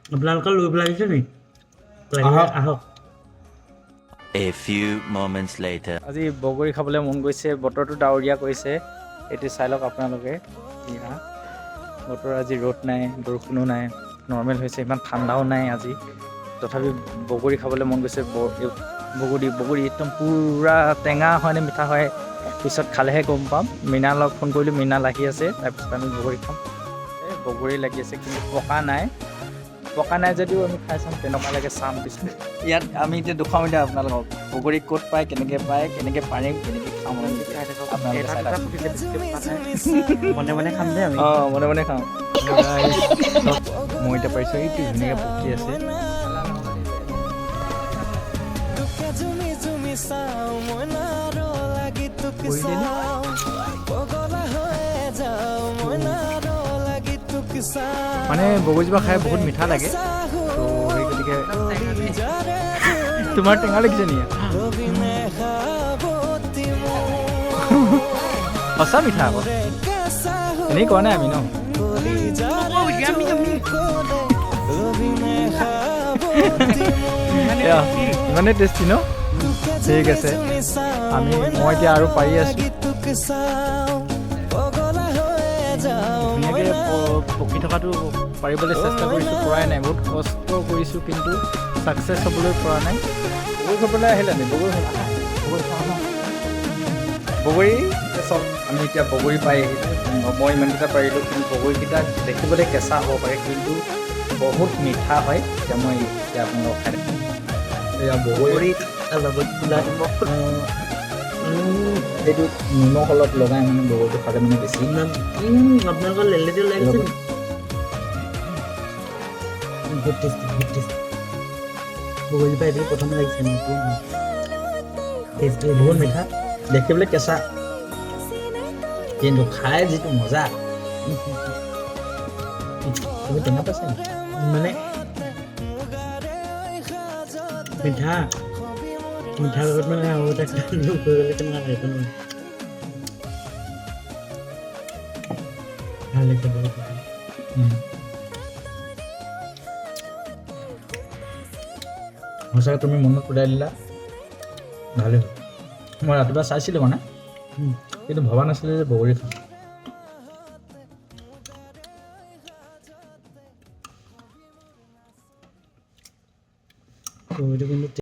আপোনালোকৰ লৈ পেলাইছে নি আহক A few moments later. আজি বগৰী খাবলৈ মন গৈছে বতৰটো ডাৱৰীয়া কৰিছে এইটো চাই লওক আপোনালোকে বতৰ আজি ৰ'দ নাই বৰষুণো নাই নৰ্মেল হৈছে ইমান ঠাণ্ডাও নাই আজি তথাপি বগৰী খাবলৈ মন গৈছে বগৰী একদম পূৰা টেঙা হয়নে মিঠা হয় পিছত খালেহে গম পাম মীনাৰ লগত ফোন কৰিলোঁ মীনা লাগি আছে তাৰপিছত আমি বগৰী খাম বগৰী লাগি আছে কিন্তু পকা নাই যদিও আমি খাই চাম কেনেকুৱা লাগে চাম পিছত ইয়াত আমি এতিয়া দেখুৱাম এতিয়া আপোনালোকক বগৰী ক'ত পায় কেনেকৈ পাৰিম কেনেকৈ খাম মনে মনে খাম দে আমি মনে মনে খাওঁ মই এতিয়া পাৰিছোঁ এইটো ধুনীয়াকৈ পকি আছে মানে বগৰীজোপা খাই বহুত মিঠা লাগে তো সেই গতিকে তোমাৰ টেঙা লাগিছে নেকি সঁচা মিঠা আকৌ এনেই কোৱা নাই আমি ন ইমানেই টেষ্টি ন ঠিক আছে মই এতিয়া আৰু পাৰি আছোঁ ধুনীয়াকৈ পকি থকাটো পাৰিবলৈ চেষ্টা কৰিছোঁ পৰাই নাই বহুত কষ্ট কৰিছোঁ কিন্তু ছাকচেছ হ'বলৈ পৰা নাই বগৰী খাবলৈ আহিলে নি বগৰী চব আমি এতিয়া বগৰী পাই আহিছোঁ মই ইমানকেইটা পাৰিলোঁ কিন্তু বগৰীকেইটা দেখিবলৈ কেঁচা হ'ব পাৰে কিন্তু বহুত মিঠা হয় এতিয়া মই এতিয়া আপোনালোকক খাই এয়া বগৰী এইটো নিমখ অলপ লগাই মানে বগৰীটো খালে মানে বেছি আপোনালোকৰ লেলেটো লাগিছে বগৰীজোপা এইটো প্ৰথম লাগিছে বহুত মিঠা দেখিবলৈ কেঁচা কিন্তু খাই যিটো মজা তুমি টেঙা পাইছা মানে মিঠা লগত মানে আৰু এটা গ'লে কেনেকুৱা লাগে ভাল লাগিছে বহুত সঁচাকৈ তুমি মনত পেলাই দিলা ভালেই হ'ল মই ৰাতিপুৱা চাইছিলোঁ মানে কিন্তু ভবা নাছিলোঁ যে বগৰী খাম কিন্তু